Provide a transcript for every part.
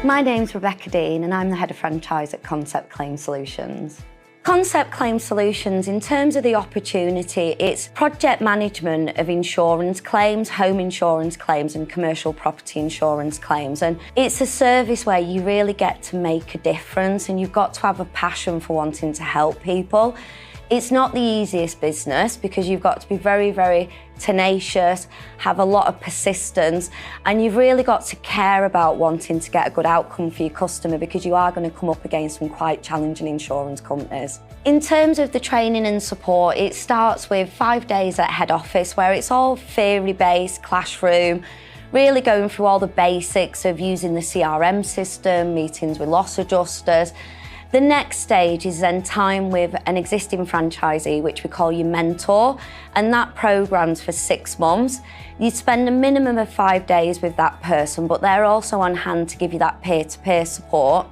My name's Rebecca Dean and I'm the Head of Franchise at Concept Claim Solutions. Concept Claim Solutions, in terms of the opportunity, it's project management of insurance claims, home insurance claims and commercial property insurance claims. And it's a service where you really get to make a difference and you've got to have a passion for wanting to help people. It's not the easiest business because you've got to be very, very tenacious, have a lot of persistence, and you've really got to care about wanting to get a good outcome for your customer because you are going to come up against some quite challenging insurance companies. In terms of the training and support, it starts with 5 days at head office where it's all theory-based, classroom, really going through all the basics of using the CRM system, meetings with loss adjusters. The next stage is then time with an existing franchisee, which we call your mentor, and that program's for 6 months. You spend a minimum of 5 days with that person, but they're also on hand to give you that peer-to-peer support.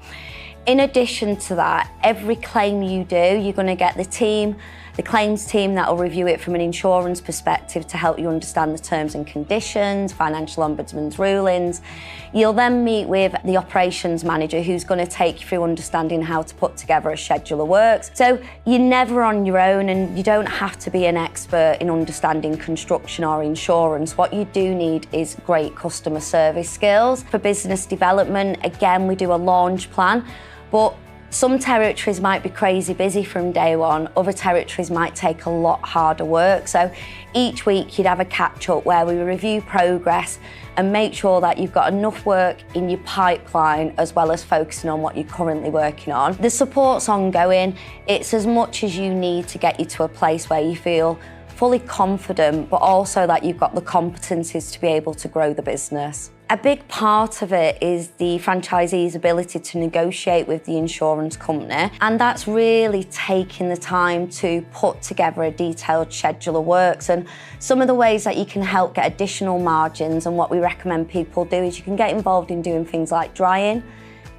In addition to that, every claim you do, you're going to get the claims team that will review it from an insurance perspective to help you understand the terms and conditions, financial ombudsman's rulings. You'll then meet with the operations manager who's going to take you through understanding how to put together a schedule of works. So you're never on your own and you don't have to be an expert in understanding construction or insurance. What you do need is great customer service skills. For business development, again, we do a launch plan, but some territories might be crazy busy from day one, other territories might take a lot harder work. So each week you'd have a catch up where we review progress and make sure that you've got enough work in your pipeline as well as focusing on what you're currently working on. The support's ongoing, it's as much as you need to get you to a place where you feel fully confident, but also that you've got the competencies to be able to grow the business. A big part of it is the franchisee's ability to negotiate with the insurance company, and that's really taking the time to put together a detailed schedule of works. And some of the ways that you can help get additional margins, and what we recommend people do, is you can get involved in doing things like drying,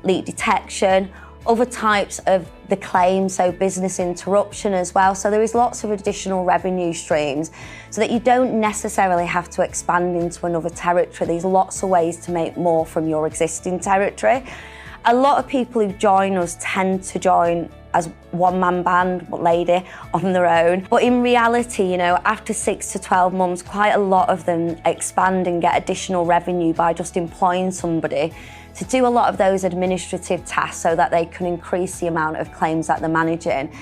leak detection, other types of the claim, so business interruption as well. So there is lots of additional revenue streams so that you don't necessarily have to expand into another territory. There's lots of ways to make more from your existing territory. A lot of people who join us tend to join as one-man band, lady, on their own. But in reality, after 6 to 12 months, quite a lot of them expand and get additional revenue by just employing somebody to do a lot of those administrative tasks so that they can increase the amount of claims that they're managing.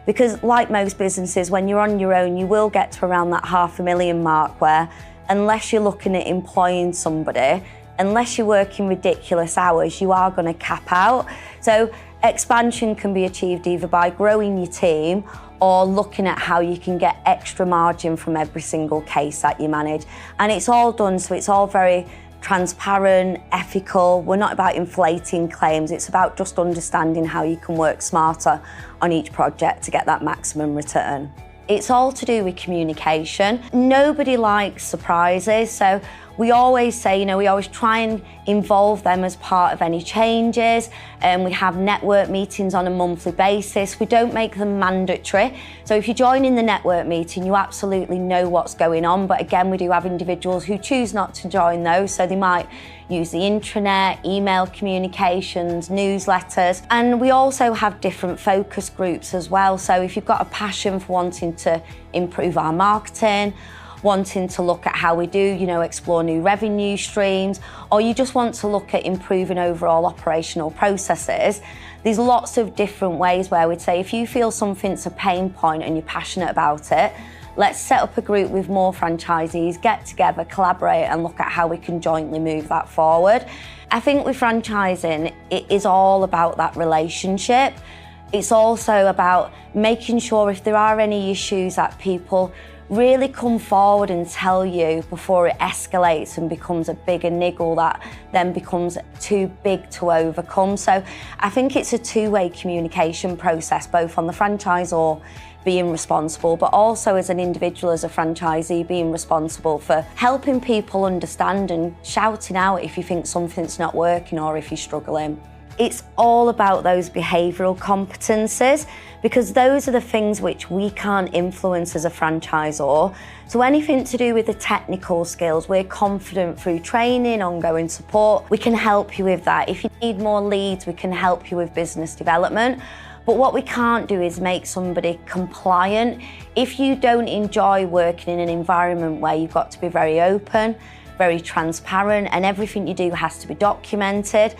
Because like most businesses, when you're on your own, you will get to around that $500,000 mark where, unless you're looking at employing somebody, unless you're working ridiculous hours, you are going to cap out. So expansion can be achieved either by growing your team or looking at how you can get extra margin from every single case that you manage. And it's all done, so it's all very transparent, ethical. We're not about inflating claims, it's about just understanding how you can work smarter on each project to get that maximum return. It's all to do with communication. Nobody likes surprises, so we always say, we always try and involve them as part of any changes, and we have network meetings on a monthly basis. We don't make them mandatory. So if you join in the network meeting, you absolutely know what's going on. But again, we do have individuals who choose not to join those, so they might use the intranet, email communications, newsletters. And we also have different focus groups as well. So if you've got a passion for wanting to improve our marketing, wanting to look at how we do, explore new revenue streams, or you just want to look at improving overall operational processes, there's lots of different ways where we'd say if you feel something's a pain point and you're passionate about it, let's set up a group with more franchisees, get together, collaborate and look at how we can jointly move that forward. I think with franchising, it is all about that relationship. It's also about making sure if there are any issues that people really come forward and tell you before it escalates and becomes a bigger niggle that then becomes too big to overcome. So I think it's a two-way communication process, both on the franchisor being responsible, but also as an individual, as a franchisee, being responsible for helping people understand and shouting out if you think something's not working or if you're struggling. It's all about those behavioural competences, because those are the things which we can't influence as a franchisor. So anything to do with the technical skills, we're confident through training, ongoing support, we can help you with that. If you need more leads, we can help you with business development. But what we can't do is make somebody compliant. If you don't enjoy working in an environment where you've got to be very open, very transparent, and everything you do has to be documented,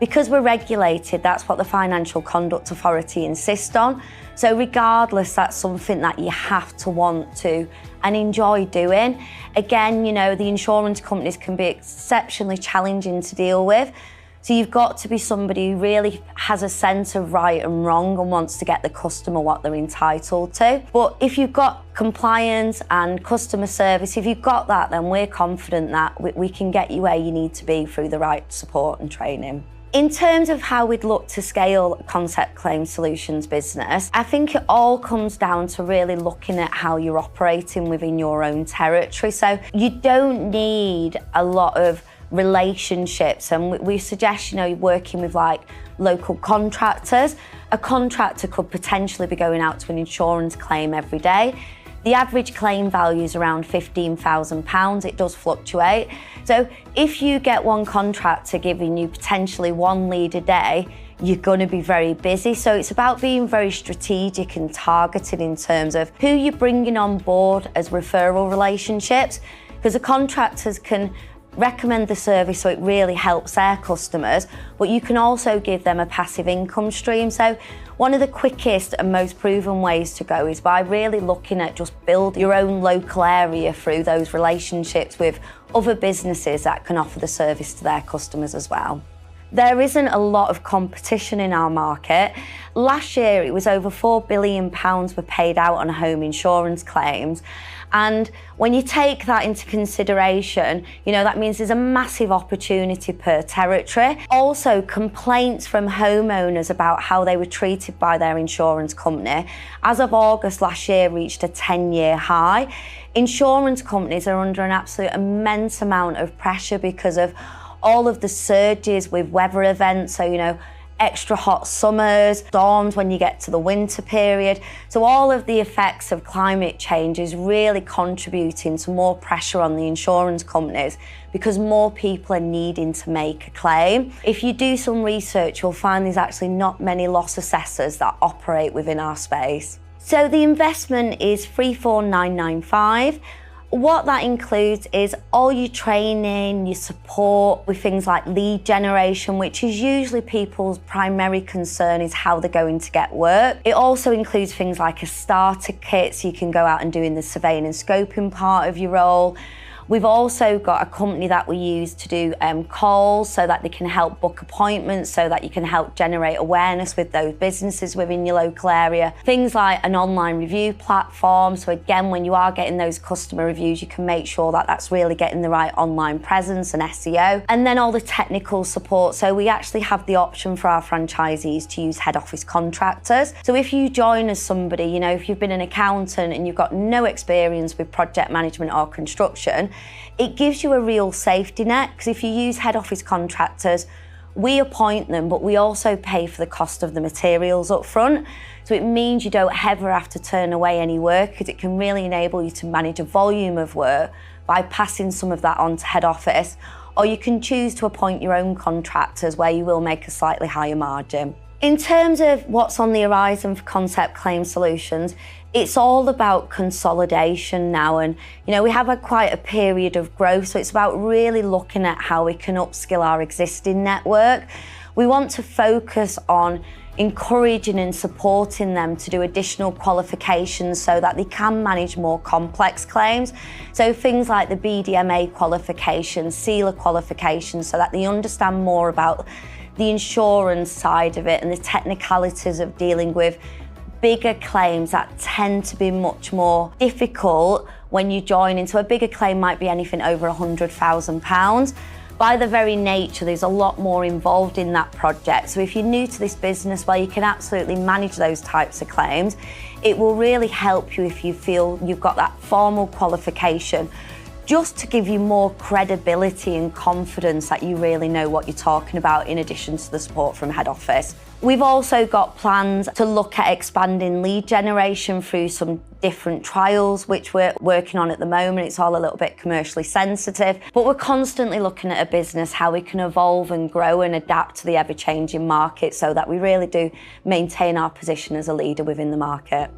because we're regulated, that's what the Financial Conduct Authority insists on. So regardless, that's something that you have to want to and enjoy doing. Again, you know, the insurance companies can be exceptionally challenging to deal with. So you've got to be somebody who really has a sense of right and wrong and wants to get the customer what they're entitled to. But if you've got compliance and customer service, if you've got that, then we're confident that we can get you where you need to be through the right support and training. In terms of how we'd look to scale a Concept Claim Solutions business, I think it all comes down to really looking at how you're operating within your own territory. So you don't need a lot of relationships, and we suggest, you know, working with like local contractors. A contractor could potentially be going out to an insurance claim every day. The average claim value is around £15,000. It does fluctuate. So if you get one contractor giving you potentially one lead a day, you're going to be very busy. So it's about being very strategic and targeted in terms of who you're bringing on board as referral relationships, because the contractors can recommend the service so it really helps their customers, but you can also give them a passive income stream. So one of the quickest and most proven ways to go is by really looking at just build your own local area through those relationships with other businesses that can offer the service to their customers as well. There isn't a lot of competition in our market. Last year, it was over £4 billion were paid out on home insurance claims. And when you take that into consideration, you know, that means there's a massive opportunity per territory. Also, complaints from homeowners about how they were treated by their insurance company, as of August last year, reached a 10-year high. Insurance companies are under an absolute immense amount of pressure because of all of the surges with weather events. So, you know, extra hot summers, storms when you get to the winter period. So all of the effects of climate change is really contributing to more pressure on the insurance companies because more people are needing to make a claim. If you do some research, you'll find there's actually not many loss assessors that operate within our space. So the investment is 34995. What that includes is all your training, your support with things like lead generation, which is usually people's primary concern is how they're going to get work. It also includes things like a starter kit, so you can go out and do in the surveying and scoping part of your role. We've also got a company that we use to do calls so that they can help book appointments, so that you can help generate awareness with those businesses within your local area. Things like an online review platform. So again, when you are getting those customer reviews, you can make sure that that's really getting the right online presence and SEO. And then all the technical support. So we actually have the option for our franchisees to use head office contractors. So if you join as somebody, you know, if you've been an accountant and you've got no experience with project management or construction, it gives you a real safety net, because if you use head office contractors, we appoint them, but we also pay for the cost of the materials up front. So it means you don't ever have to turn away any work, because it can really enable you to manage a volume of work by passing some of that on to head office. Or you can choose to appoint your own contractors where you will make a slightly higher margin. In terms of what's on the horizon for Concept Claim Solutions, it's all about consolidation now, and you know, we have had quite a period of growth, so it's about really looking at how we can upskill our existing network. We want to focus on encouraging and supporting them to do additional qualifications so that they can manage more complex claims. So things like the BDMA qualification, sealer qualification, so that they understand more about the insurance side of it and the technicalities of dealing with bigger claims that tend to be much more difficult when you join in. So a bigger claim might be anything over £100,000. By the very nature, there's a lot more involved in that project. So if you're new to this business where you can absolutely manage those types of claims, it will really help you if you feel you've got that formal qualification just to give you more credibility and confidence that you really know what you're talking about, in addition to the support from head office. We've also got plans to look at expanding lead generation through some different trials, which we're working on at the moment. It's all a little bit commercially sensitive, but we're constantly looking at a business, how we can evolve and grow and adapt to the ever-changing market so that we really do maintain our position as a leader within the market.